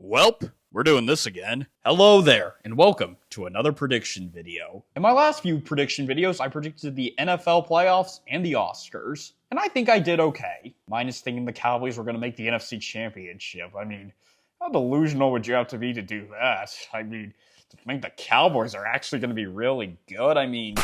Welp, we're doing this again. Hello there, and welcome to another prediction video. In my last few prediction videos, I predicted the NFL playoffs and the Oscars, and I think I did okay. Minus thinking the Cowboys were going to make the NFC Championship. I mean, how delusional would you have to be to do that? I mean, to think the Cowboys are actually going to be really good?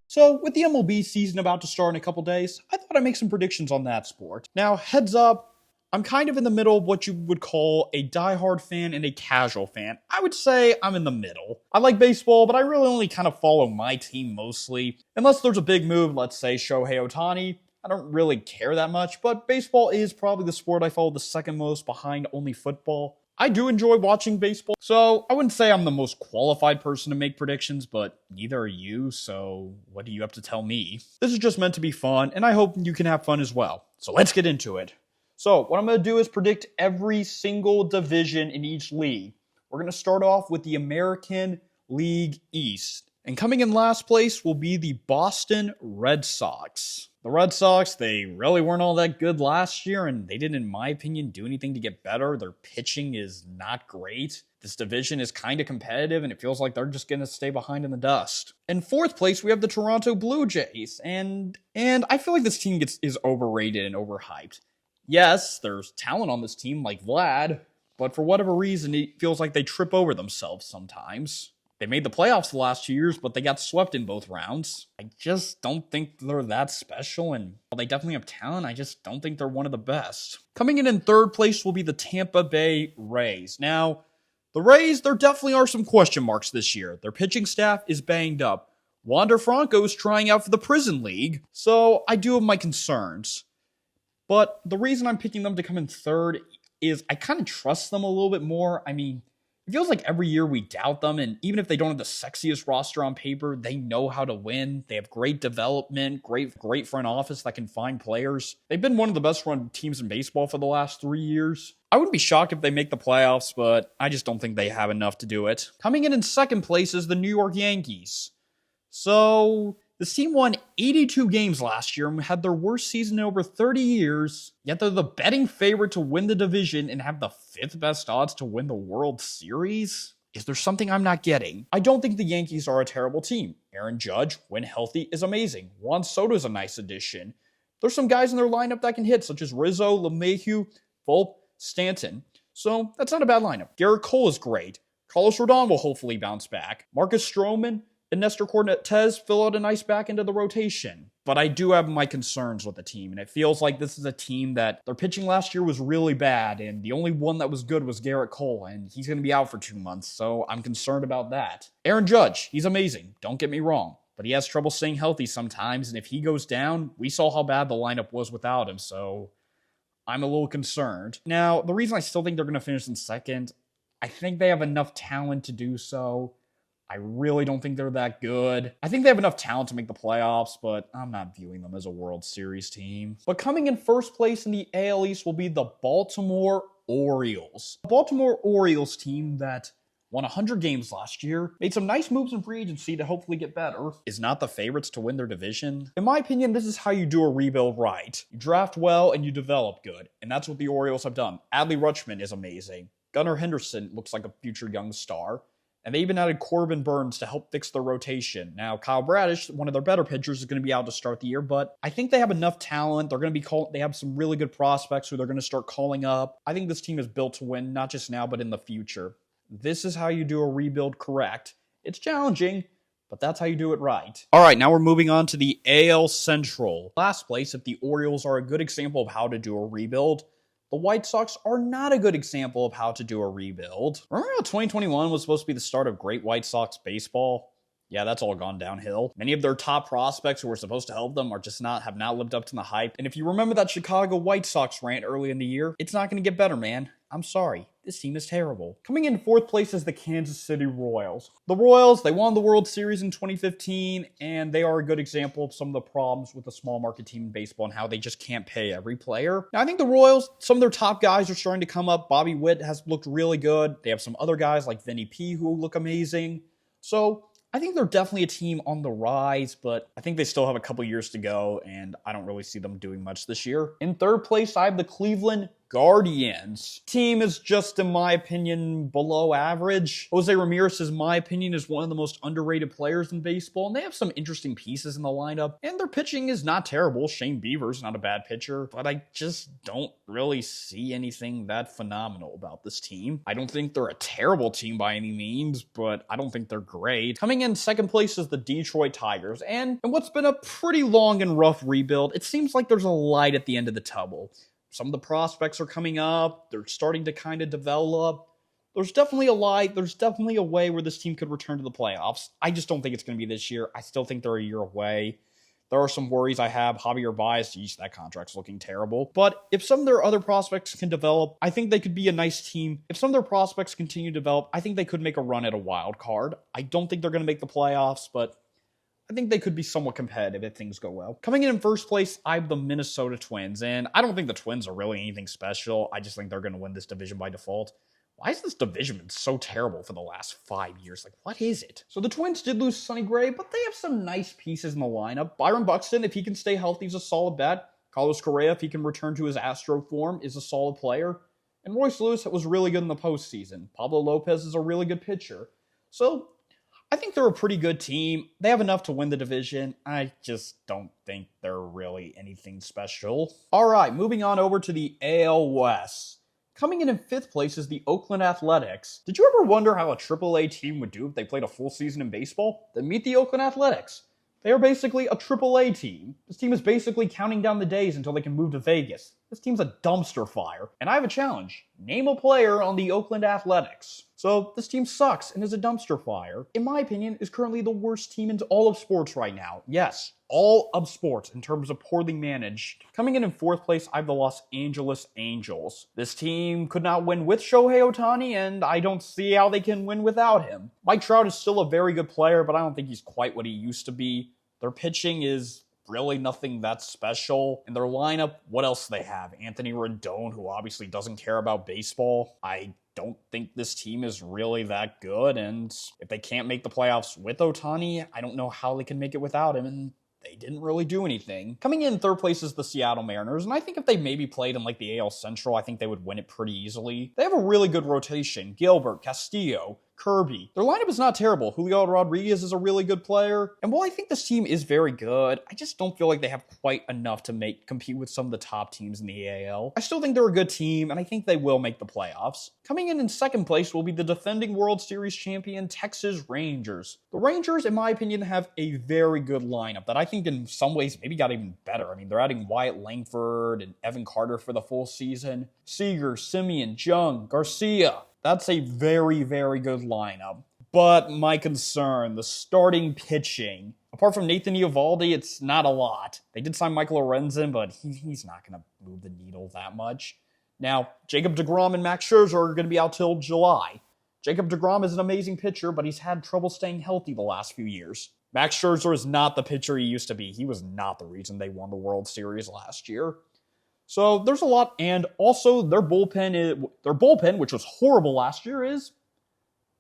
So, with the MLB season about to start in a couple days, I thought I'd make some predictions on that sport. Now, heads up, I'm kind of in the middle of what you would call a diehard fan and a casual fan. I would say I'm in the middle. I like baseball, but I really only kind of follow my team mostly. Unless there's a big move, let's say Shohei Ohtani, I don't really care that much, but baseball is probably the sport I follow the second most behind only football. I do enjoy watching baseball, so I wouldn't say I'm the most qualified person to make predictions, but neither are you, so what do you have to tell me? This is just meant to be fun, and I hope you can have fun as well. So let's get into it. So what I'm going to do is predict every single division in each league. We're going to start off with the American League East. And coming in last place will be the Boston Red Sox. The Red Sox, they really weren't all that good last year, and they didn't, in my opinion, do anything to get better. Their pitching is not great. This division is kind of competitive, and it feels like they're just going to stay behind in the dust. In fourth place, we have the Toronto Blue Jays, and I feel like this team is overrated and overhyped. Yes, there's talent on this team like Vlad, but for whatever reason, it feels like they trip over themselves sometimes. They made the playoffs the last 2 years, but they got swept in both rounds. I just don't think they're that special, and while they definitely have talent, I just don't think they're one of the best. Coming in third place will be the Tampa Bay Rays. Now, the Rays, there definitely are some question marks this year. Their pitching staff is banged up. Wander Franco is trying out for the Prison League, so I do have my concerns. But the reason I'm picking them to come in third is I kind of trust them a little bit more. I mean, it feels like every year we doubt them, and even if they don't have the sexiest roster on paper, they know how to win. They have great development, great front office that can find players. They've been one of the best run teams in baseball for the last 3 years. I wouldn't be shocked if they make the playoffs, but I just don't think they have enough to do it. Coming in second place is the New York Yankees. So this team won 82 games last year and had their worst season in over 30 years, yet they're the betting favorite to win the division and have the 5th best odds to win the World Series? Is there something I'm not getting? I don't think the Yankees are a terrible team. Aaron Judge, when healthy, is amazing. Juan Soto is a nice addition. There's some guys in their lineup that can hit, such as Rizzo, LeMahieu, Volpe, Stanton. So that's not a bad lineup. Garrett Cole is great. Carlos Rodon will hopefully bounce back. Marcus Stroman and Nestor Cortez fill out a nice back end of the rotation. But I do have my concerns with the team, and it feels like this is a team that their pitching last year was really bad, and the only one that was good was Garrett Cole, and he's going to be out for 2 months, so I'm concerned about that. Aaron Judge, he's amazing, don't get me wrong, but he has trouble staying healthy sometimes, and if he goes down, we saw how bad the lineup was without him, so I'm a little concerned. Now, the reason I still think they're going to finish in second, I think they have enough talent to do so. I really don't think they're that good. I think they have enough talent to make the playoffs, but I'm not viewing them as a World Series team. But coming in first place in the AL East will be the Baltimore Orioles. The Baltimore Orioles team that won 100 games last year, made some nice moves in free agency to hopefully get better, is not the favorites to win their division. In my opinion, this is how you do a rebuild right. You draft well and you develop good, and that's what the Orioles have done. Adley Rutschman is amazing. Gunnar Henderson looks like a future young star. And they even added Corbin Burns to help fix their rotation. Now, Kyle Bradish, one of their better pitchers, is going to be out to start the year, but I think they have enough talent. They're going to be they have some really good prospects who they're going to start calling up. I think this team is built to win, not just now, but in the future. This is how you do a rebuild correct. It's challenging, but that's how you do it right. All right, now we're moving on to the AL Central. Last place, if the Orioles are a good example of how to do a rebuild, the White Sox are not a good example of how to do a rebuild. Remember how 2021 was supposed to be the start of great White Sox baseball? Yeah, that's all gone downhill. Many of their top prospects who were supposed to help them have not lived up to the hype. And if you remember that Chicago White Sox rant early in the year, it's not going to get better, man. I'm sorry. This team is terrible. Coming in fourth place is the Kansas City Royals. The Royals, they won the World Series in 2015, and they are a good example of some of the problems with a small market team in baseball and how they just can't pay every player. Now, I think the Royals, some of their top guys are starting to come up. Bobby Witt has looked really good. They have some other guys like Vinny P who look amazing. So I think they're definitely a team on the rise, but I think they still have a couple years to go, and I don't really see them doing much this year. In third place, I have the Cleveland Guardians. Team is just, in my opinion, below average. Jose Ramirez, in my opinion, is one of the most underrated players in baseball, and they have some interesting pieces in the lineup, and their pitching is not terrible. Shane Bieber's not a bad pitcher, but I just don't really see anything that phenomenal about this team. I don't think they're a terrible team by any means, but I don't think they're great. Coming in second place is the Detroit Tigers, and in what's been a pretty long and rough rebuild, it seems like there's a light at the end of the tunnel. Some of the prospects are coming up. They're starting to kind of develop. There's definitely a light. There's definitely a way where this team could return to the playoffs. I just don't think it's going to be this year. I still think they're a year away. There are some worries I have. Javier Baez, geez, that contract's looking terrible. But if some of their other prospects can develop, I think they could be a nice team. If some of their prospects continue to develop, I think they could make a run at a wild card. I don't think they're going to make the playoffs, but I think they could be somewhat competitive if things go well. Coming in first place, I have the Minnesota Twins, and I don't think the Twins are really anything special. I just think they're going to win this division by default. Why has this division been so terrible for the last 5 years? Like, what is it? So the Twins did lose Sonny Gray, but they have some nice pieces in the lineup. Byron Buxton, if he can stay healthy, is a solid bat. Carlos Correa, if he can return to his Astro form, is a solid player. And Royce Lewis was really good in the postseason. Pablo Lopez is a really good pitcher. So I think they're a pretty good team. They have enough to win the division. I just don't think they're really anything special. All right, moving on over to the AL West. Coming in fifth place is the Oakland Athletics. Did you ever wonder how a AAA team would do if they played a full season in baseball? Then meet the Oakland Athletics. They are basically a AAA team. This team is basically counting down the days until they can move to Vegas. This team's a dumpster fire. And I have a challenge. Name a player on the Oakland Athletics. So this team sucks and is a dumpster fire. In my opinion, is currently the worst team in all of sports right now. Yes, all of sports in terms of poorly managed. Coming in fourth place, I have the Los Angeles Angels. This team could not win with Shohei Ohtani, and I don't see how they can win without him. Mike Trout is still a very good player, but I don't think he's quite what he used to be. Their pitching is really nothing that special. In their lineup, what else do they have? Anthony Rendon, who obviously doesn't care about baseball. I don't think this team is really that good, and if they can't make the playoffs with Ohtani, I don't know how they can make it without him, and they didn't really do anything. Coming in third place is the Seattle Mariners, and I think if they maybe played in like the AL Central, I think they would win it pretty easily. They have a really good rotation. Gilbert, Castillo, Kirby. Their lineup is not terrible. Julio Rodriguez is a really good player. And while I think this team is very good, I just don't feel like they have quite enough to compete with some of the top teams in the AL. I still think they're a good team, and I think they will make the playoffs. Coming in second place will be the defending World Series champion Texas Rangers. The Rangers, in my opinion, have a very good lineup that I think in some ways maybe got even better. I mean, they're adding Wyatt Langford and Evan Carter for the full season. Seager, Simeon, Jung, Garcia. That's a very, very good lineup. But my concern, the starting pitching. Apart from Nathan Eovaldi, it's not a lot. They did sign Michael Lorenzen, but he's not going to move the needle that much. Now, Jacob deGrom and Max Scherzer are going to be out till July. Jacob deGrom is an amazing pitcher, but he's had trouble staying healthy the last few years. Max Scherzer is not the pitcher he used to be. He was not the reason they won the World Series last year. So there's a lot, and also their bullpen, which was horrible last year, is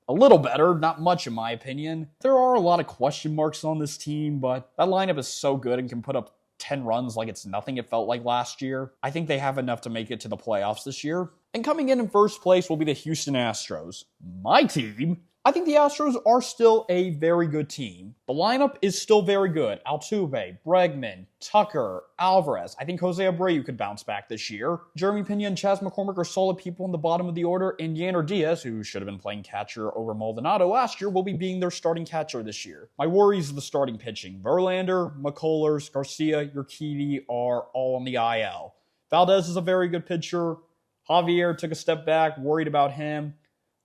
a little better, not much in my opinion. There are a lot of question marks on this team, but that lineup is so good and can put up 10 runs like it's nothing it felt like last year. I think they have enough to make it to the playoffs this year. And coming in first place will be the Houston Astros. My team. I think the Astros are still a very good team. The lineup is still very good. Altuve, Bregman, Tucker, Alvarez. I think Jose Abreu could bounce back this year. Jeremy Pena and Chas McCormick are solid people in the bottom of the order, and Yander Diaz, who should have been playing catcher over Maldonado last year, will be being their starting catcher this year. My worries are the starting pitching. Verlander, McCullers, Garcia, Urquidy are all on the IL. Valdez is a very good pitcher. Javier took a step back, worried about him.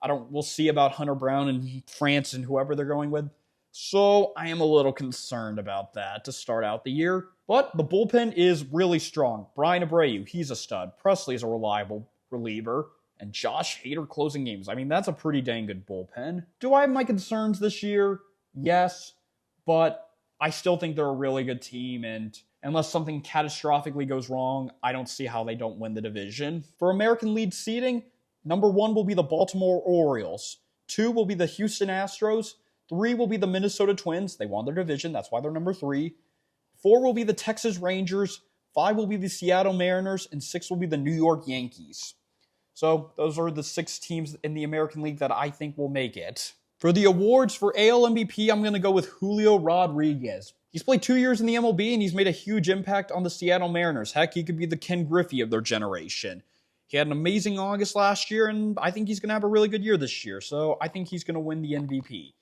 We'll see about Hunter Brown and France and whoever they're going with. So I am a little concerned about that to start out the year. But the bullpen is really strong. Brian Abreu, he's a stud. Presley is a reliable reliever. And Josh Hader closing games. I mean, that's a pretty dang good bullpen. Do I have my concerns this year? Yes. But I still think they're a really good team. And unless something catastrophically goes wrong, I don't see how they don't win the division. For American League seeding, number 1 will be the Baltimore Orioles. 2 will be the Houston Astros. 3 will be the Minnesota Twins. They won their division. That's why they're number 3. 4 will be the Texas Rangers. 5 will be the Seattle Mariners, and 6 will be the New York Yankees. So those are the 6 teams in the American League that I think will make it. For the awards for AL MVP, I'm going to go with Julio Rodriguez. He's played 2 years in the MLB, and he's made a huge impact on the Seattle Mariners. Heck, he could be the Ken Griffey of their generation. He had an amazing August last year, and I think he's going to have a really good year this year. So I think he's going to win the MVP.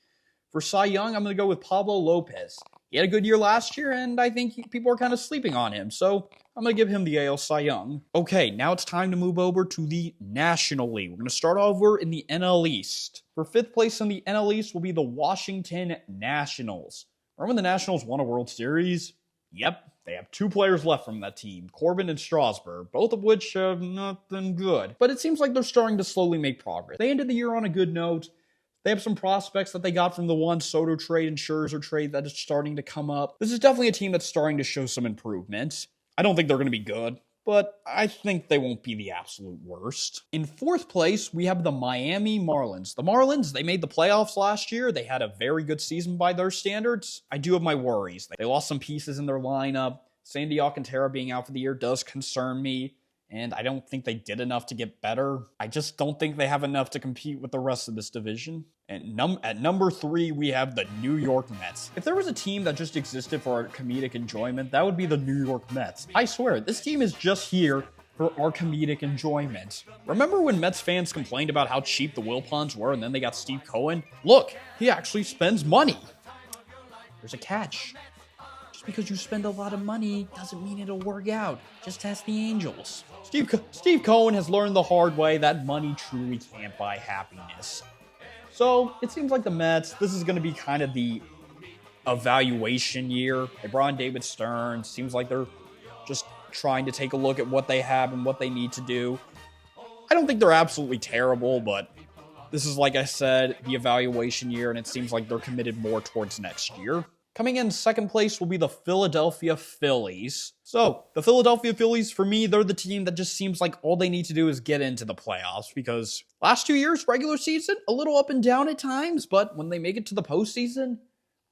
For Cy Young, I'm going to go with Pablo Lopez. He had a good year last year, and I think people are kind of sleeping on him. So I'm going to give him the AL Cy Young. Okay, now it's time to move over to the National League. We're going to start over in the NL East. For 5th place in the NL East will be the Washington Nationals. Remember when the Nationals won a World Series? Yep, they have 2 players left from that team, Corbin and Strasburg, both of which have not been good. But it seems like they're starting to slowly make progress. They ended the year on a good note. They have some prospects that they got from the Juan Soto trade and Scherzer trade that is starting to come up. This is definitely a team that's starting to show some improvement. I don't think they're going to be good, but I think they won't be the absolute worst. In 4th place, we have the Miami Marlins. The Marlins, they made the playoffs last year. They had a very good season by their standards. I do have my worries. They lost some pieces in their lineup. Sandy Alcantara being out for the year does concern me. And I don't think they did enough to get better. I just don't think they have enough to compete with the rest of this division. And at number 3, we have the New York Mets. If there was a team that just existed for our comedic enjoyment, that would be the New York Mets. I swear, this team is just here for our comedic enjoyment. Remember when Mets fans complained about how cheap the Wilpons were and then they got Steve Cohen? Look, he actually spends money. There's a catch. Just because you spend a lot of money doesn't mean it'll work out. Just ask the Angels. Steve Cohen has learned the hard way that money truly can't buy happiness. So it seems like the Mets, this is going to be kind of the evaluation year. They brought in David Stern. Seems like they're just trying to take a look at what they have and what they need to do. I don't think they're absolutely terrible, but this is, like I said, the evaluation year, and it seems like they're committed more towards next year. Coming in 2nd place will be the Philadelphia Phillies. So, the Philadelphia Phillies, for me, they're the team that just seems like all they need to do is get into the playoffs, because last 2 years, regular season, a little up and down at times, but when they make it to the postseason,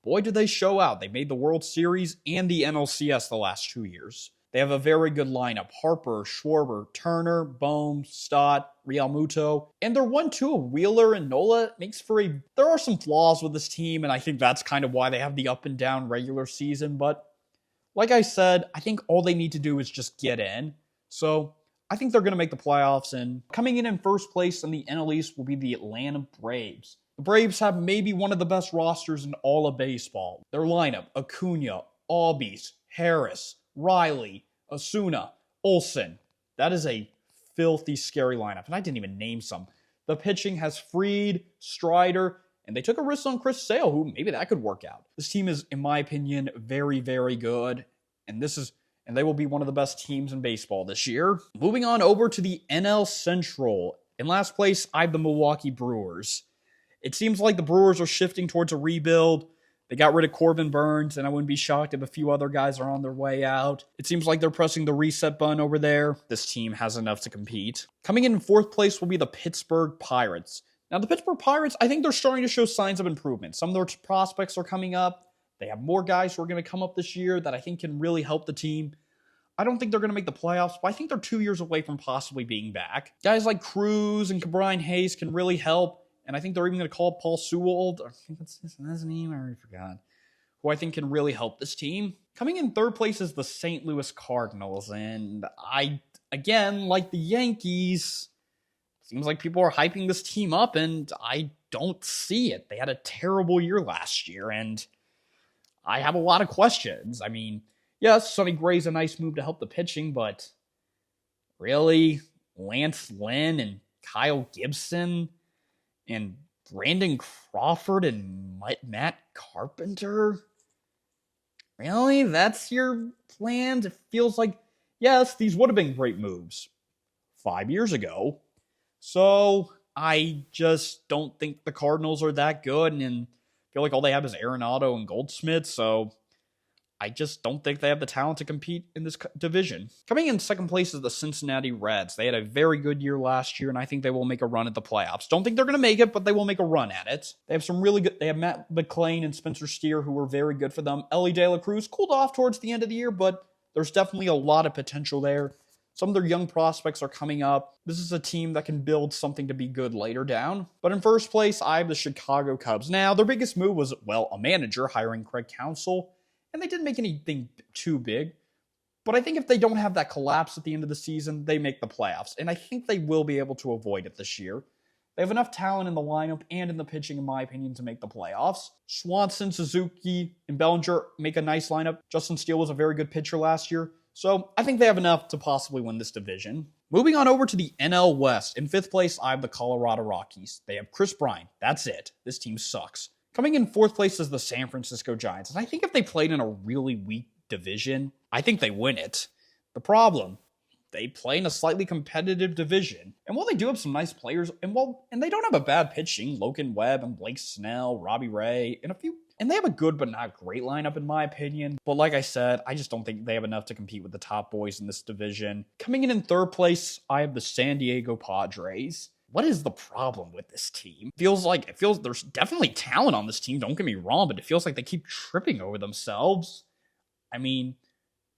boy, do they show out. They made the World Series and the NLCS the last 2 years. They have a very good lineup. Harper, Schwarber, Turner, Bohm, Stott, Realmuto. And their 1-2 of Wheeler and Nola makes for a... There are some flaws with this team, and I think that's kind of why they have the up and down regular season. But like I said, I think all they need to do is just get in. So I think they're going to make the playoffs. And coming in 1st place in the NL East will be the Atlanta Braves. The Braves have maybe one of the best rosters in all of baseball. Their lineup, Acuna, Albies, Harris, Riley, Osuna, Olsen. That is a filthy, scary lineup. And I didn't even name some. The pitching has Fried, Strider, and they took a risk on Chris Sale, who maybe that could work out. This team is, in my opinion, very, very good. And they will be one of the best teams in baseball this year. Moving on over to the NL Central. In last place, I have the Milwaukee Brewers. It seems like the Brewers are shifting towards a rebuild. They got rid of Corbin Burns, and I wouldn't be shocked if a few other guys are on their way out. It seems like they're pressing the reset button over there. This team has enough to compete. Coming in 4th place will be the Pittsburgh Pirates. Now, the Pittsburgh Pirates, I think they're starting to show signs of improvement. Some of their prospects are coming up. They have more guys who are going to come up this year that I think can really help the team. I don't think they're going to make the playoffs, but I think they're 2 years away from possibly being back. Guys like Cruz and Brian Hayes can really help. And I think they're even going to call Paul Sewell, I think that's his name, I already forgot, who I think can really help this team. Coming in 3rd place is the St. Louis Cardinals, and again, like the Yankees, seems like people are hyping this team up, and I don't see it. They had a terrible year last year, and I have a lot of questions. I mean, yes, Sonny Gray's a nice move to help the pitching, but really? Lance Lynn and Kyle Gibson and Brandon Crawford and Matt Carpenter? Really? That's your plans? It feels like, yes, these would have been great moves 5 years ago. So I just don't think the Cardinals are that good, and I feel like all they have is Arenado and Goldschmidt, so I just don't think they have the talent to compete in this division. Coming in 2nd place is the Cincinnati Reds. They had a very good year last year, and I think they will make a run at the playoffs. Don't think they're going to make it, but they will make a run at it. They have some really good... They have Matt McClain and Spencer Steer, who were very good for them. Ellie De La Cruz cooled off towards the end of the year, but There's definitely a lot of potential there. Some of their young prospects are coming up. This is a team that can build something to be good later down. But in first place, I have the Chicago Cubs. Now, their biggest move was, well, a manager hiring Craig Counsell, and they didn't make anything too big. But I think if they don't have that collapse at the end of the season, they make the playoffs. And I think they will be able to avoid it this year. They have enough talent in the lineup and in the pitching, in my opinion, to make the playoffs. Swanson, Suzuki, and Bellinger make a nice lineup. Justin Steele was a very good pitcher last year. So I think they have enough to possibly win this division. Moving on over to the NL West. In fifth place, I have the Colorado Rockies. They have Chris Bryant. That's it. This team sucks. Coming in fourth place is the San Francisco Giants. And I think if they played in a really weak division, I think they win it. The problem, they play in a slightly competitive division. And while they do have some nice players, and they don't have a bad pitching, Logan Webb and Blake Snell, Robbie Ray, and they have a good but not great lineup in my opinion. But like I said, I just don't think they have enough to compete with the top boys in this division. Coming in third place, I have the San Diego Padres. What is the problem with this team? It feels there's definitely talent on this team, don't get me wrong, but it feels like they keep tripping over themselves. I mean,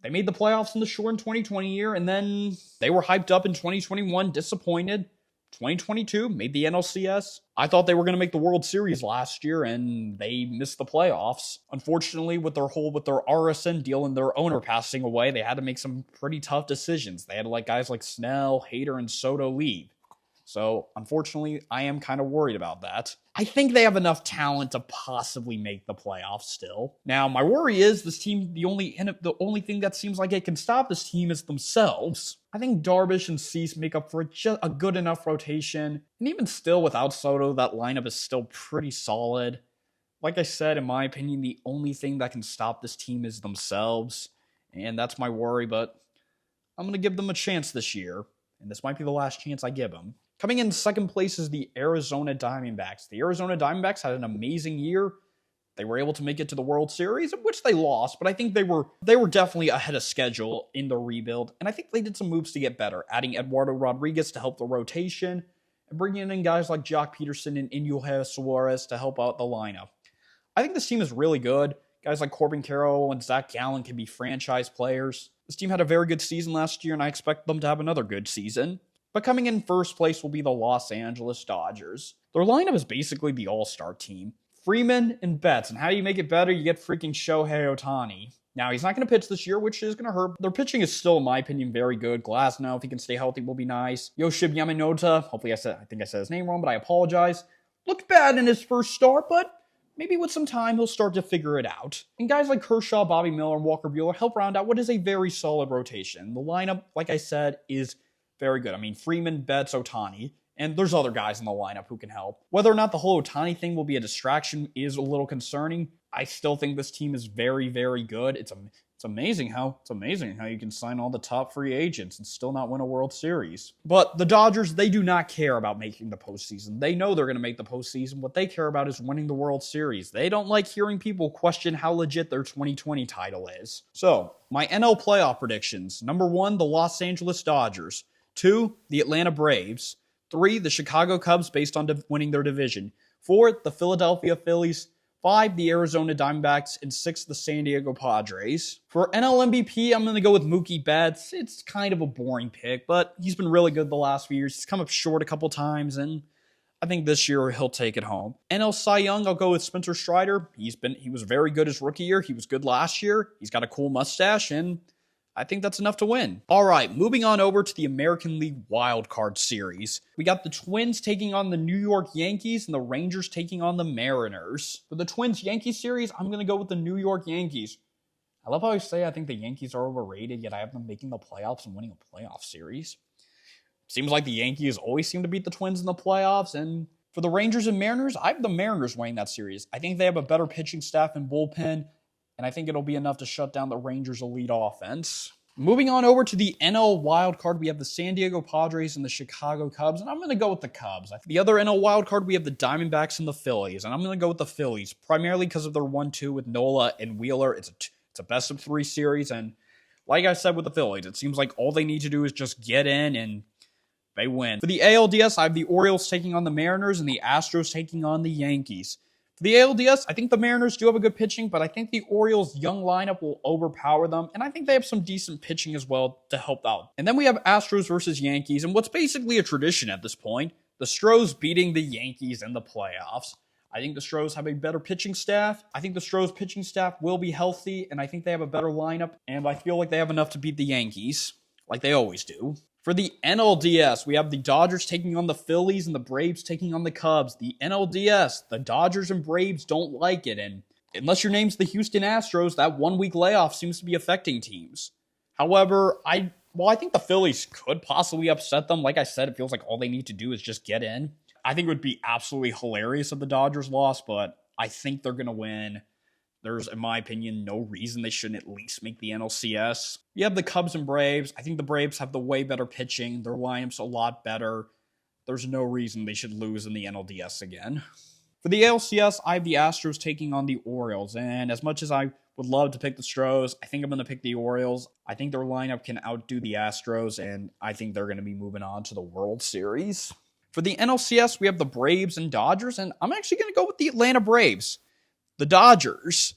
they made the playoffs in the short 2020 year, and then they were hyped up in 2021, disappointed. 2022 made the NLCS. I thought they were going to make the World Series last year, and they missed the playoffs. Unfortunately, with their RSN deal and their owner passing away, they had to make some pretty tough decisions. They had to let guys like Snell, Hader, and Soto leave. So, unfortunately, I am kind of worried about that. I think they have enough talent to possibly make the playoffs still. Now, my worry is this team, the only thing that seems like it can stop this team is themselves. I think Darvish and Cease make up for just a good enough rotation. And even still, without Soto, that lineup is still pretty solid. Like I said, in my opinion, the only thing that can stop this team is themselves. And that's my worry, but I'm going to give them a chance this year. And this might be the last chance I give them. Coming in second place is the Arizona Diamondbacks. The Arizona Diamondbacks had an amazing year. They were able to make it to the World Series, which they lost, but I think they were definitely ahead of schedule in the rebuild, and I think they did some moves to get better, adding Eduardo Rodriguez to help the rotation, and bringing in guys like Jock Peterson and Inuel Suarez to help out the lineup. I think this team is really good. Guys like Corbin Carroll and Zach Gallen can be franchise players. This team had a very good season last year, and I expect them to have another good season. But coming in first place will be the Los Angeles Dodgers. Their lineup is basically the all-star team. Freeman and Betts. And how do you make it better? You get freaking Shohei Ohtani. Now, he's not going to pitch this year, which is going to hurt. Their pitching is still, in my opinion, very good. Glasnow, if he can stay healthy, will be nice. Yoshib Yamamoto, hopefully I think I said his name wrong, but I apologize. Looked bad in his first start, but maybe with some time, he'll start to figure it out. And guys like Kershaw, Bobby Miller, and Walker Buehler help round out what is a very solid rotation. The lineup, like I said, is very good. I mean, Freeman, Betts, Ohtani, and there's other guys in the lineup who can help. Whether or not the whole Ohtani thing will be a distraction is a little concerning. I still think this team is very, very good. It's amazing how you can sign all the top free agents and still not win a World Series. But the Dodgers, they do not care about making the postseason. They know they're going to make the postseason. What they care about is winning the World Series. They don't like hearing people question how legit their 2020 title is. So, my NL playoff predictions. Number 1, the Los Angeles Dodgers. 2, the Atlanta Braves. 3, the Chicago Cubs based on winning their division. 4, the Philadelphia Phillies. 5, the Arizona Diamondbacks. And 6, the San Diego Padres. For NL MVP, I'm going to go with Mookie Betts. It's kind of a boring pick, but he's been really good the last few years. He's come up short a couple times, and I think this year he'll take it home. NL Cy Young, I'll go with Spencer Strider. He was very good his rookie year. He was good last year. He's got a cool mustache, and I think that's enough to win. All right, moving on over to the American League Wild Card Series. We got the Twins taking on the New York Yankees and the Rangers taking on the Mariners. For the Twins-Yankees series, I'm going to go with the New York Yankees. I love how I say I think the Yankees are overrated, yet I have them making the playoffs and winning a playoff series. Seems like the Yankees always seem to beat the Twins in the playoffs, and for the Rangers and Mariners, I have the Mariners winning that series. I think they have a better pitching staff and bullpen, and I think it'll be enough to shut down the Rangers' elite offense. Moving on over to the NL wildcard, we have the San Diego Padres and the Chicago Cubs, and I'm going to go with the Cubs. The other NL wildcard, we have the Diamondbacks and the Phillies, and I'm going to go with the Phillies, primarily because of their 1-2 with Nola and Wheeler. It's a best-of-3 series, and like I said with the Phillies, it seems like all they need to do is just get in, and they win. For the ALDS, I have the Orioles taking on the Mariners and the Astros taking on the Yankees. For The ALDS, I think the Mariners do have a good pitching, but I think the Orioles' young lineup will overpower them, and I think they have some decent pitching as well to help out. And then we have Astros versus Yankees, and what's basically a tradition at this point, the Stros beating the Yankees in the playoffs. I think the Stros have a better pitching staff. I think the Stros pitching staff will be healthy, and I think they have a better lineup, and I feel like they have enough to beat the Yankees, like they always do. For the NLDS, we have the Dodgers taking on the Phillies and the Braves taking on the Cubs. The NLDS, the Dodgers and Braves don't like it, and unless your name's the Houston Astros, that 1 week layoff seems to be affecting teams. However, I think the Phillies could possibly upset them. Like I said, it feels like all they need to do is just get in. I think it would be absolutely hilarious if the Dodgers lost, but I think they're going to win. There's, in my opinion, no reason they shouldn't at least make the NLCS. You have the Cubs and Braves. I think the Braves have the way better pitching. Their lineup's a lot better. There's no reason they should lose in the NLDS again. For the ALCS, I have the Astros taking on the Orioles. And as much as I would love to pick the Stros, I think I'm going to pick the Orioles. I think their lineup can outdo the Astros, and I think they're going to be moving on to the World Series. For the NLCS, we have the Braves and Dodgers, and I'm actually going to go with the Atlanta Braves. The Dodgers,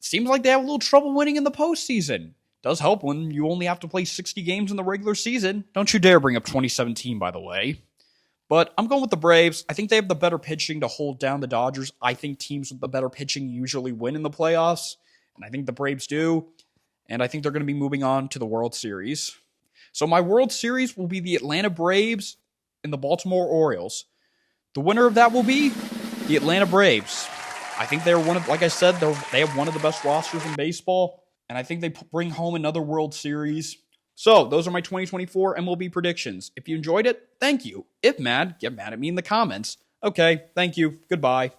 seems like they have a little trouble winning in the postseason. Does help when you only have to play 60 games in the regular season. Don't you dare bring up 2017, by the way. But I'm going with the Braves. I think they have the better pitching to hold down the Dodgers. I think teams with the better pitching usually win in the playoffs, and I think the Braves do. And I think they're going to be moving on to the World Series. So my World Series will be the Atlanta Braves and the Baltimore Orioles. The winner of that will be the Atlanta Braves. I think they're like I said, they have one of the best rosters in baseball, and I think they bring home another World Series. So, those are my 2024 MLB predictions. If you enjoyed it, thank you. If mad, get mad at me in the comments. Okay, thank you. Goodbye.